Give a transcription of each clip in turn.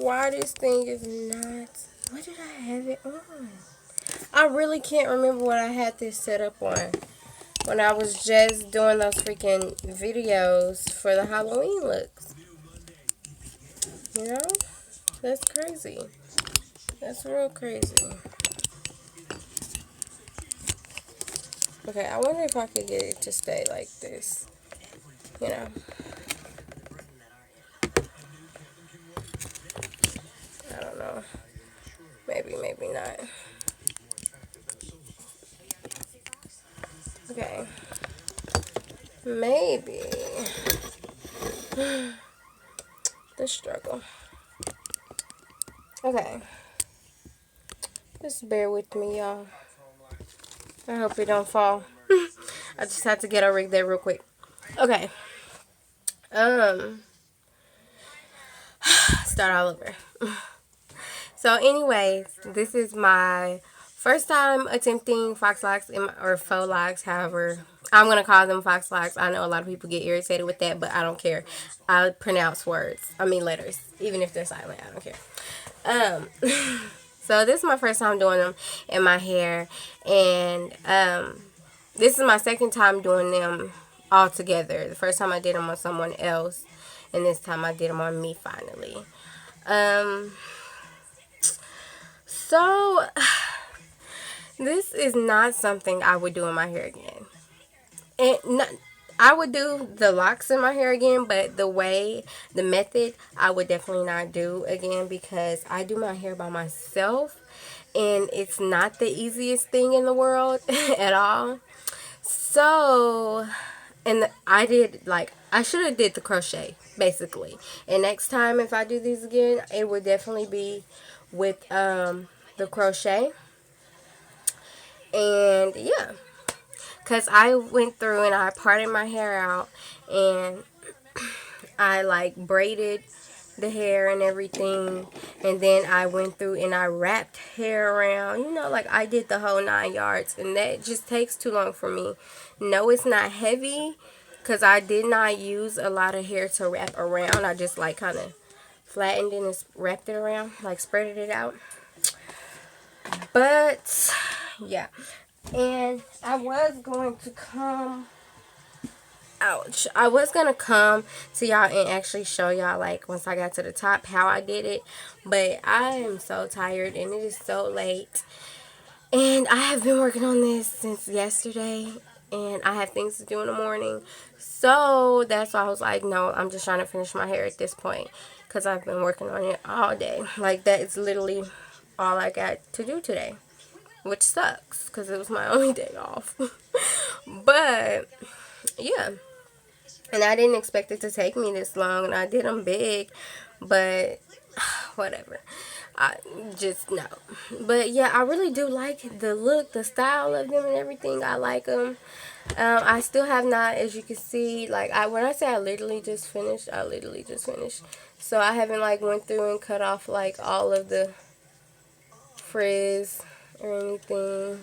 why this thing is not. What did I have it on? I really can't remember what I had this set up on when I was just doing those freaking videos for the Halloween looks. You know? That's crazy. That's real crazy. Okay, I wonder if I could get it to stay like this. You know? I don't know. Maybe, maybe not. Okay. Maybe. The struggle. Okay. Just bear with me, y'all. I hope it don't fall. I just had to get a rig there real quick. Okay. Start all over. So, anyways, this is my first time attempting Fox Locks or Faux Locks, however. I'm going to call them Fox Locks. I know a lot of people get irritated with that, but I don't care. I pronounce letters. Even if they're silent, I don't care. So this is my first time doing them in my hair. And this is my second time doing them all together. The first time I did them on someone else. And this time I did them on me finally. So this is not something I would do in my hair again. I would do the locks in my hair again, but the method, I would definitely not do again because I do my hair by myself and it's not the easiest thing in the world at all. So, and I should have did the crochet basically. And next time if I do these again, it would definitely be with the crochet. And yeah. Because I went through and I parted my hair out and I braided the hair and everything. And then I went through and I wrapped hair around. I did the whole 9 yards. And that just takes too long for me. No, it's not heavy because I did not use a lot of hair to wrap around. I just kind of flattened it and wrapped it around. Spreaded it out. But yeah. And I was going to come to y'all and actually show y'all once I got to the top how I did it, but I am so tired and it is so late and I have been working on this since yesterday and I have things to do in the morning, so that's why I was like, no, I'm just trying to finish my hair at this point because I've been working on it all day. That is literally all I got to do today, which sucks because it was my only day off. But yeah, and I didn't expect it to take me this long, and I did them big, but whatever. I just no. But yeah, I really do like the look, the style of them and everything. I like them. I still have not, as you can see, when I say I literally just finished, I literally just finished. So I haven't went through and cut off all of the frizz or anything,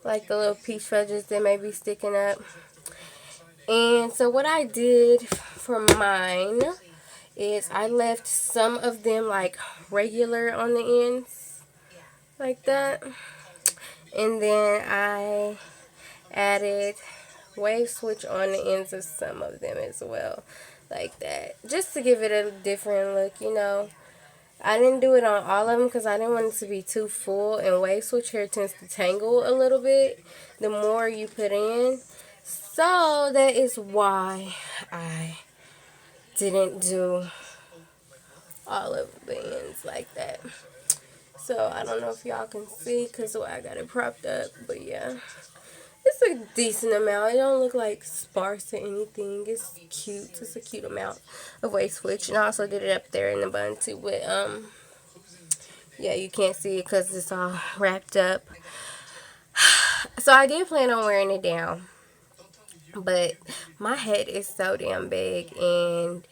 the little peach fudges that may be sticking up. And so what I did for mine is I left some of them regular on the ends, like that, and then I added wave switch on the ends of some of them as well, like that, just to give it a different look. I didn't do it on all of them because I didn't want it to be too full, and wave switch hair tends to tangle a little bit the more you put in. So that is why I didn't do all of the ends like that. So I don't know if y'all can see because I got it propped up, but yeah. It's a decent amount. It don't look sparse or anything. It's cute. It's a cute amount of wave switch. And I also did it up there in the bun too. But yeah, you can't see it because it's all wrapped up. So I did plan on wearing it down. But my head is so damn big. And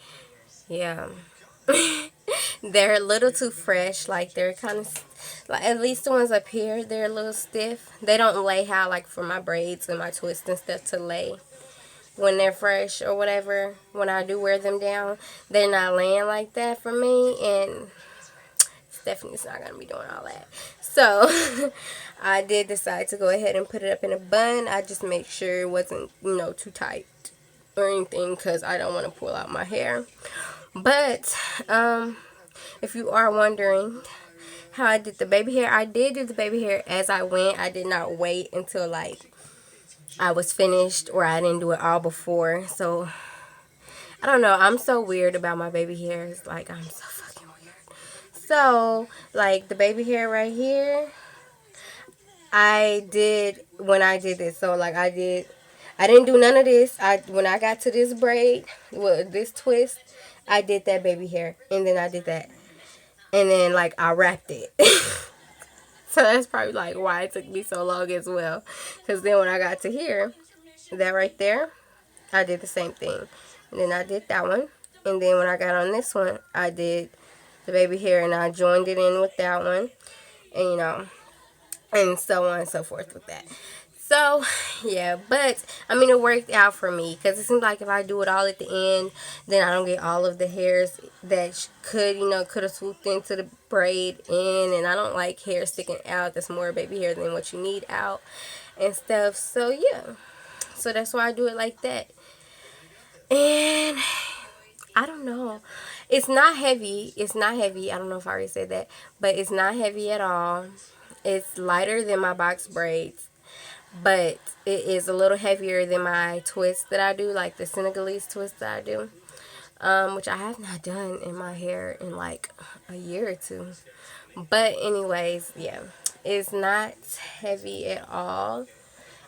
yeah. They're a little too fresh. They're kind of... at least the ones up here, they're a little stiff. They don't lay how, for my braids and my twists and stuff to lay. when they're fresh or whatever, when I do wear them down, they're not laying like that for me, and Stephanie's not gonna be doing all that. So I did decide to go ahead and put it up in a bun. I just make sure it wasn't, too tight or anything, because I don't want to pull out my hair. But if you are wondering how I did the baby hair, I did do the baby hair as I went. I did not wait until like I was finished, or I didn't do it all before. So I don't know. I'm so weird about my baby hairs. Like, I'm so fucking weird. So, like, the baby hair right here, I did when I did this. So, like, I didn't do none of this. When I got to this braid, well, this twist, I did that baby hair. And then I did that. And then, like, I wrapped it. So that's probably, like, why it took me so long as well. Because then when I got to here, that right there, I did the same thing. And then I did that one. And then when I got on this one, I did the baby hair and I joined it in with that one. And, and so on and so forth with that. So, yeah, but, I mean, it worked out for me, because it seems like if I do it all at the end, then I don't get all of the hairs that could have swooped into the braid in, and I don't like hair sticking out. That's more baby hair than what you need out and stuff. So, yeah, so that's why I do it like that. And I don't know. It's not heavy. It's not heavy. I don't know if I already said that, but it's not heavy at all. It's lighter than my box braids, but it is a little heavier than my twist that I do, like the Senegalese twist that I do, which I have not done in my hair in like a year or two. But anyways, yeah, it's not heavy at all.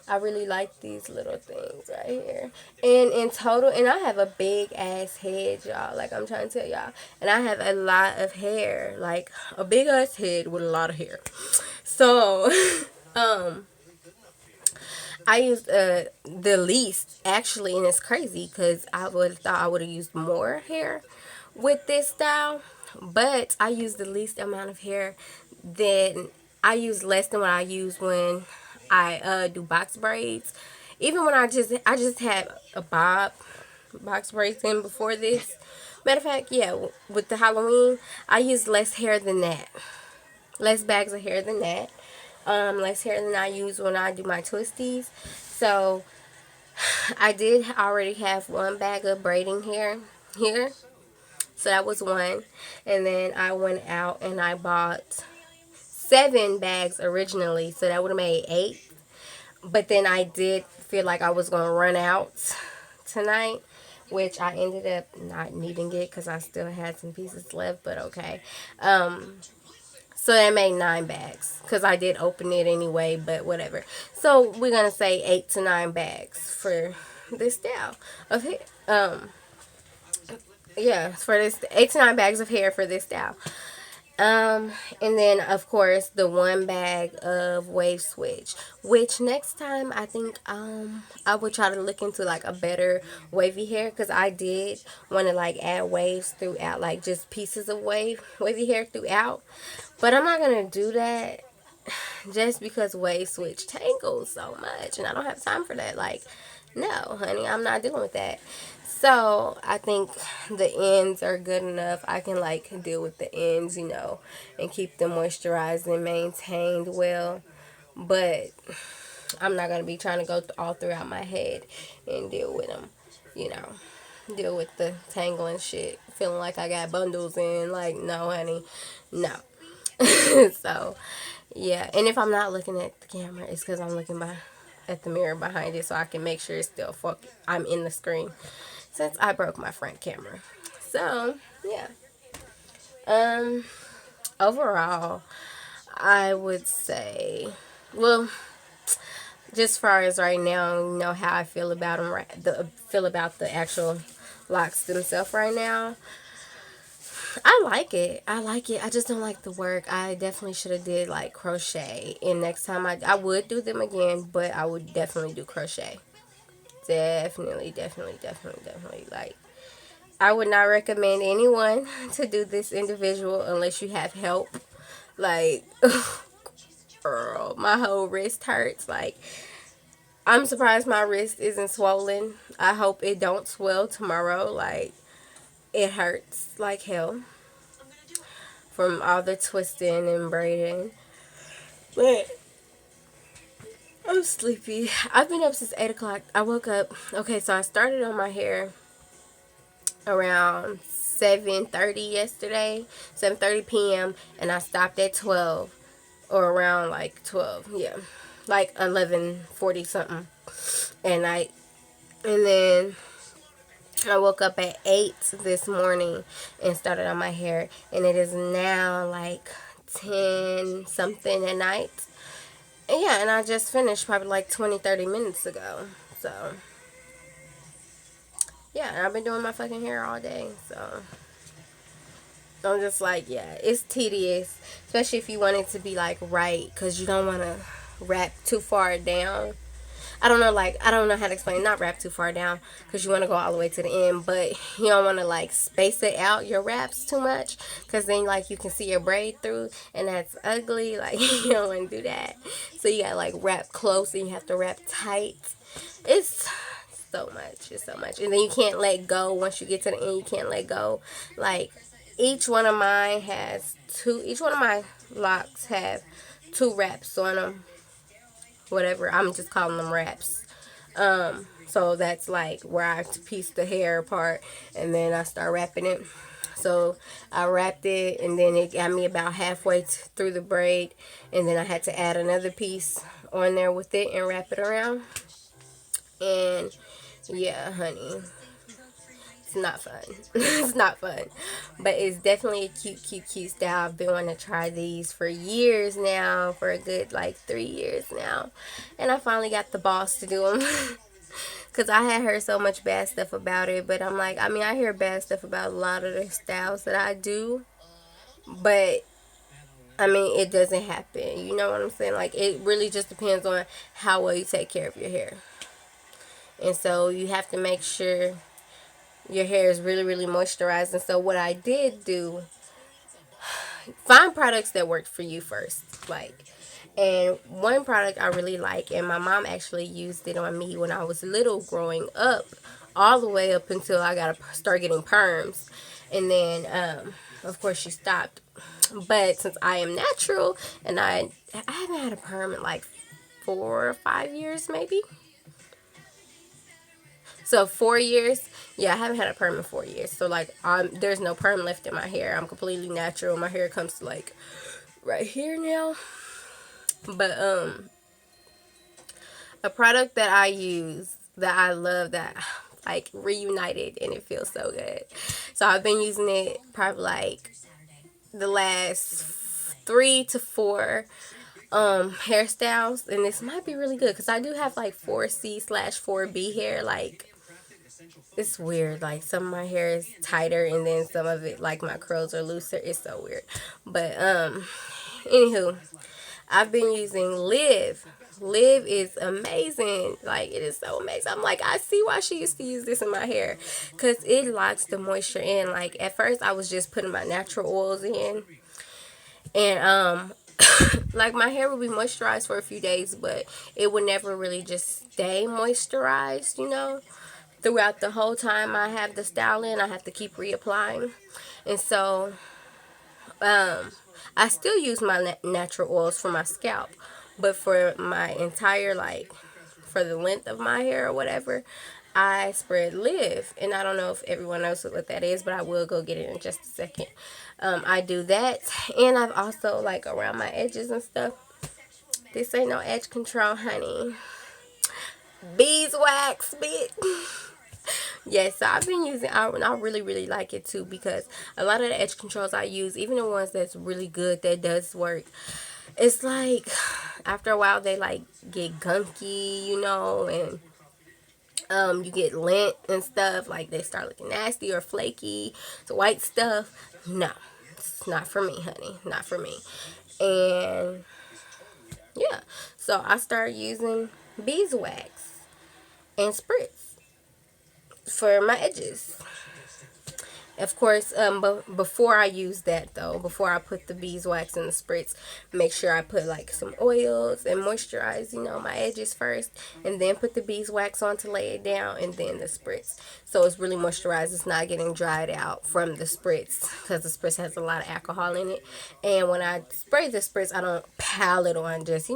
I really like these little things right here. And in total, and I have a big ass head, y'all. Like, I'm trying to tell y'all. And I have a lot of hair. Like, a big ass head with a lot of hair. So, I used the least, actually, and it's crazy because I would have thought I would have used more hair with this style. But I used the least amount of hair than, I use less than what I use when I do box braids. Even when I just had a box braids in before this. Matter of fact, yeah, with the Halloween, I used less hair than that. Less bags of hair than that. Less hair than I use when I do my twisties. So I did already have one bag of braiding hair here. So that was one. And then I went out and I bought 7 bags originally. So that would have made 8. But then I did feel like I was going to run out tonight, which I ended up not needing it because I still had some pieces left, but okay. So that made 9 bags because I did open it anyway, but whatever. So we're going to say 8 to 9 bags for this style of hair. Yeah, for this 8 to 9 bags of hair for this style. And then of course the 1 bag of wave switch, which next time I think I would try to look into like a better wavy hair, because I did want to like add waves throughout, like just pieces of wavy hair throughout, but I'm not gonna do that just because wave switch tangles so much and I don't have time for that. Like, no honey, I'm not dealing with that. So I think the ends are good enough. I can like deal with the ends, and keep them moisturized and maintained well. But I'm not going to be trying to go all throughout my head and deal with them, deal with the tangling shit. Feeling like I got bundles in. Like, no honey, no. So, yeah. And if I'm not looking at the camera, it's because I'm looking at the mirror behind it so I can make sure it's still I'm in the screen, since I broke my front camera. So, yeah. Overall, I would say, well, just far as right now, how I feel about them, feel about the actual locks themselves right now. I like it. I like it. I just don't like the work. I definitely should have did like crochet. And next time I would do them again, but I would definitely do crochet. Definitely, definitely, definitely, definitely. Like, I would not recommend anyone to do this individual unless you have help. Like, girl, my whole wrist hurts. Like, I'm surprised my wrist isn't swollen. I hope it don't swell tomorrow. Like, it hurts like hell from all the twisting and braiding. But I'm sleepy. I've been up since 8 o'clock. I woke up. Okay, so I started on my hair around 7:30 yesterday, 7:30 p.m. and I stopped at 12 or around like 12. Yeah. Like 11:40 something. And then I woke up at 8 this morning and started on my hair, and it is now like 10 something at night. And yeah, and I just finished probably like 20-30 minutes ago. So yeah, and I've been doing my fucking hair all day. So I'm just like, yeah, it's tedious, especially if you want it to be like right, because you don't want to wrap too far down. I don't know, like, I don't know how to explain, not wrap too far down, because you want to go all the way to the end, but you don't want to, like, space it out, your wraps, too much, because then, like, you can see your braid through, and that's ugly. Like, you don't want to do that. So you gotta, like, wrap close, and you have to wrap tight. It's so much. It's so much. And then you can't let go. Once you get to the end, you can't let go. Like, each one of mine has two, each one of my locks have two wraps on them. Whatever, I'm just calling them wraps. So that's like where I piece the hair apart and then I start wrapping it. So I wrapped it and then it got me about halfway through the braid, and then I had to add another piece on there with it and wrap it around. And yeah, honey, it's not fun. It's not fun. But it's definitely a cute, cute, cute style. I've been wanting to try these for years now, for a good like 3 years now. And I finally got the boss to do them. Because I had heard so much bad stuff about it. But I'm like, I mean, I hear bad stuff about a lot of the styles that I do. But I mean, it doesn't happen. You know what I'm saying? Like, it really just depends on how well you take care of your hair. And so you have to make sure your hair is really, really moisturized. And so what I did do, find products that work for you first. Like, and one product I really like, and my mom actually used it on me when I was little growing up, all the way up until I got to start getting perms. And then, of course, she stopped. But since I am natural, and I haven't had a perm in like 4 or 5 years, maybe. So 4 years, yeah, I haven't had a perm in 4 years. So like, there's no perm left in my hair. I'm completely natural. My hair comes to like right here now. But a product that I use that I love, that like reunited, and it feels so good. So I've been using it probably like the last 3 to 4 hairstyles, and this might be really good because I do have like 4C/4B hair. Like, it's weird. Like, some of my hair is tighter and then some of it, like, my curls are looser. It's so weird. But anywho, I've been using Live. Live is amazing. Like, it is so amazing. I'm like, I see why she used to use this in my hair, because it locks the moisture in. Like, at first I was just putting my natural oils in, and like, my hair would be moisturized for a few days, but it would never really just stay moisturized, you know. Throughout the whole time I have the style in, I have to keep reapplying. And so I still use my natural oils for my scalp, but for my entire, like, for the length of my hair or whatever, I spread Live. And I don't know if everyone knows what that is, but I will go get it in just a second. I do that, and I've also, like, around my edges and stuff, this ain't no edge control, honey. Beeswax, bitch. Yes, so I've been using, I really, really like it too, because a lot of the edge controls I use, even the ones that's really good, that does work, it's like, after a while, they, like, get gunky, you know, and you get lint and stuff, like, they start looking nasty or flaky, the white stuff. No, it's not for me, honey, not for me. And yeah, so I started using beeswax and spritz for my edges. Of course, but before I use that though, before I put the beeswax in the spritz, make sure I put like some oils and moisturize, my edges first, and then put the beeswax on to lay it down, and then the spritz. So it's really moisturized. It's not getting dried out from the spritz because the spritz has a lot of alcohol in it. And when I spray the spritz, I don't pile it on. Just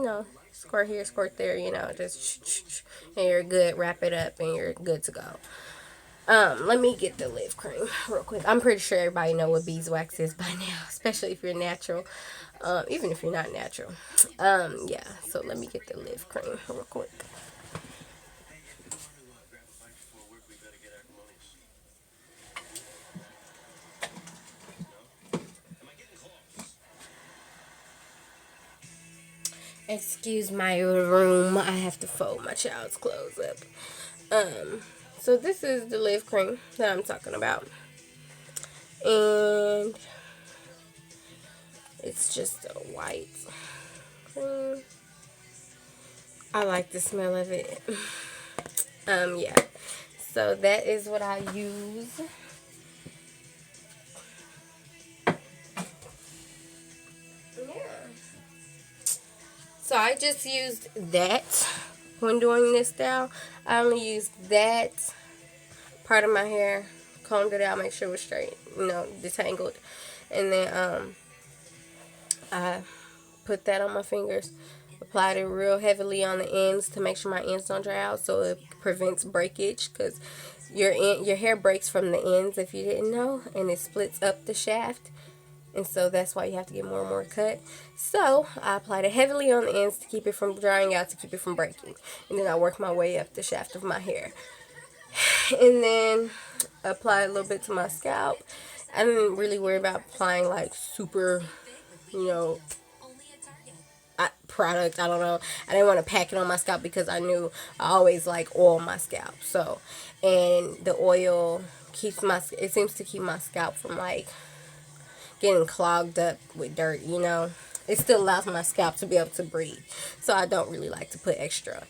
squirt here, squirt there. Just and you're good. Wrap it up, and you're good to go. Let me get the lip cream real quick. I'm pretty sure everybody know what beeswax is by now, especially if you're natural. Even if you're not natural. Yeah. So let me get the lip cream real quick. Excuse my room. I have to fold my child's clothes up. So this is the lip cream that I'm talking about. And it's just a white cream. I like the smell of it. Yeah. So that is what I use. Yeah. So I just used that when doing this style. I only used that part of my hair, combed it out, make sure it was straight, detangled. And then I put that on my fingers, applied it real heavily on the ends to make sure my ends don't dry out, so it prevents breakage, because your hair breaks from the ends if you didn't know, and it splits up the shaft. And so that's why you have to get more and more cut. So I applied it heavily on the ends to keep it from drying out, to keep it from breaking. And then I work my way up the shaft of my hair. And then apply a little bit to my scalp. I didn't really worry about applying like super, product. I don't know. I didn't want to pack it on my scalp because I knew I always like oil my scalp. So, and the oil it seems to keep my scalp from like getting clogged up with dirt, It still allows my scalp to be able to breathe. So I don't really like to put extra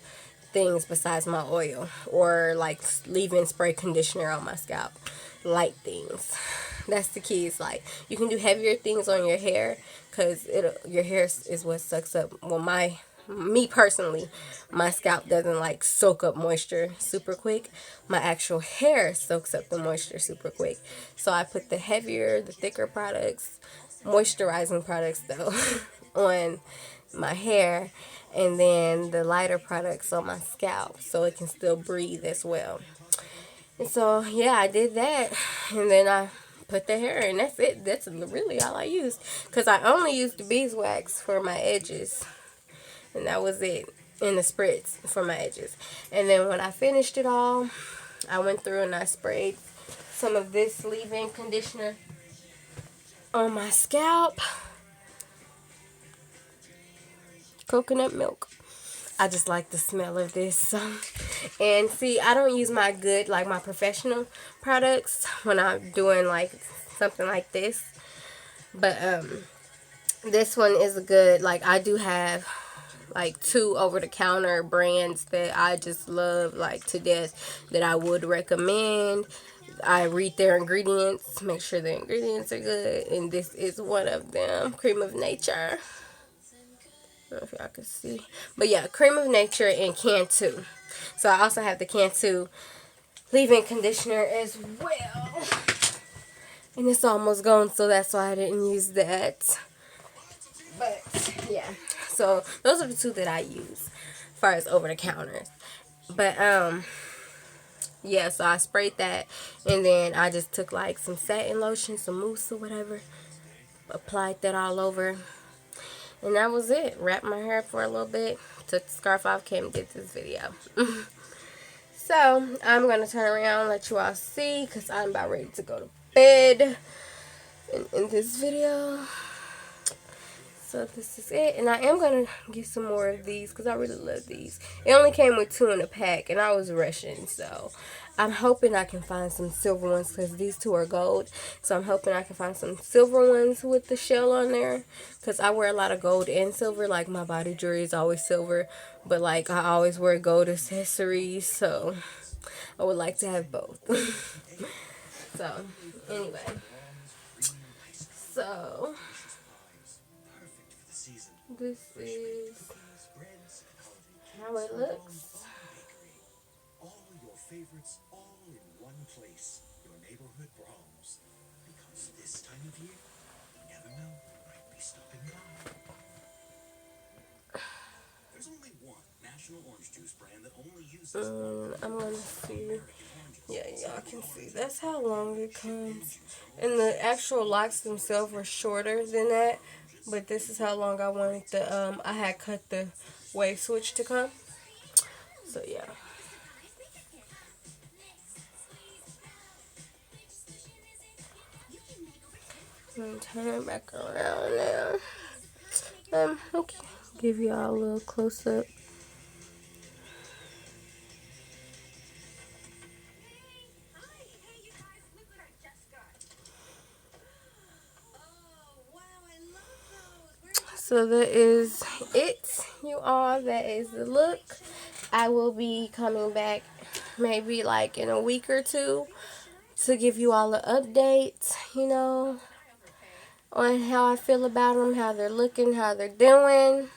things besides my oil, or like leave-in spray conditioner on my scalp. Light things. That's the key. It's like you can do heavier things on your hair, because your hair is what sucks up. Well, me personally, my scalp doesn't like soak up moisture super quick. My actual hair soaks up the moisture super quick. So I put the thicker products, moisturizing products though, on my hair, and then the lighter products on my scalp so it can still breathe as well. And so yeah, I did that, and then I put the hair in. That's it. That's really all I used, because I only used the beeswax for my edges, and that was it, in the spritz for my edges. And then when I finished it all, I went through and I sprayed some of this leave-in conditioner on my scalp. Coconut milk. I just like the smell of this. And see, I don't use my professional products when I'm doing like something like this. But this one is good. Like, I do have like 2 over-the-counter brands that I just love like to death, that I would recommend. I read their ingredients, make sure their ingredients are good, and this is one of them. Cream of Nature. I don't know if y'all can see, but yeah, Cream of Nature and Cantu. So I also have the Cantu leave-in conditioner as well, and it's almost gone, so that's why I didn't use that. But yeah, so those are the 2 that I use as far as over-the-counters. But yeah, so I sprayed that, and then I just took like some satin lotion, some mousse or whatever, applied that all over, and that was it. Wrapped my hair for a little bit, took the scarf off, came and did this video. So I'm going to turn around and let you all see, because I'm about ready to go to bed in this video. So this is it, and I am going to get some more of these, because I really love these. It only came with 2 in a pack, and I was rushing, so I'm hoping I can find some silver ones, because these 2 are gold. So I'm hoping I can find some silver ones with the shell on there, because I wear a lot of gold and silver. Like, my body jewelry is always silver, but like I always wear gold accessories, so I would like to have both. So, anyway. So, this is how it looks. All your favorites all in one place. Your neighborhood Braum's. Because this time of year, you never know who might be stopping by. There's only one national orange juice brand that only uses I'm gonna see. Yeah, y'all can see. That's how long it comes. And the actual locks themselves were shorter than that. But this is how long I wanted the I had cut the wave switch to come. So yeah. I'm gonna turn it back around now. Okay. Give y'all a little close up. So that is it, you all. That is the look. I will be coming back maybe like in a week or two to give you all an update, on how I feel about them, how they're looking, how they're doing.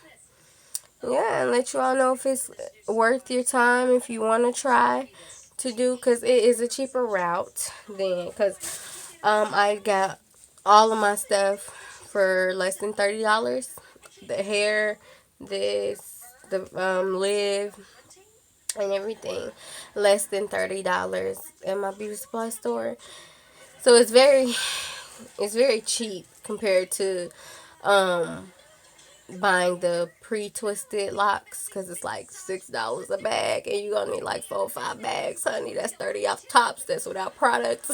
Yeah, and let you all know if it's worth your time, if you want to try to do, because it is a cheaper route then, because I got all of my stuff for less than $30. The hair, this, the live, and everything, less than $30 in my beauty supply store. So it's very cheap compared to um buying the pre-twisted locks, because it's like $6 a bag and you're gonna need like 4 or 5 bags, honey. That's 30 off tops. That's without products.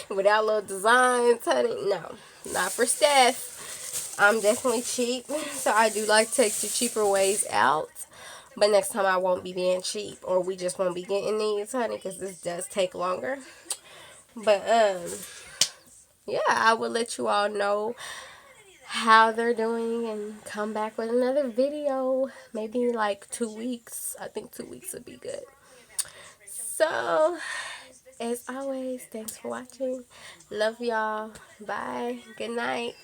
Without little designs, honey. No, not for Steph. I'm definitely cheap, so I do like to take the cheaper ways out. But next time I won't be being cheap, or we just won't be getting these, honey, because this does take longer. But yeah, I will let you all know how they're doing and come back with another video. Maybe like 2 weeks. I think 2 weeks would be good. So, as always, thanks for watching. Love y'all. Bye. Good night.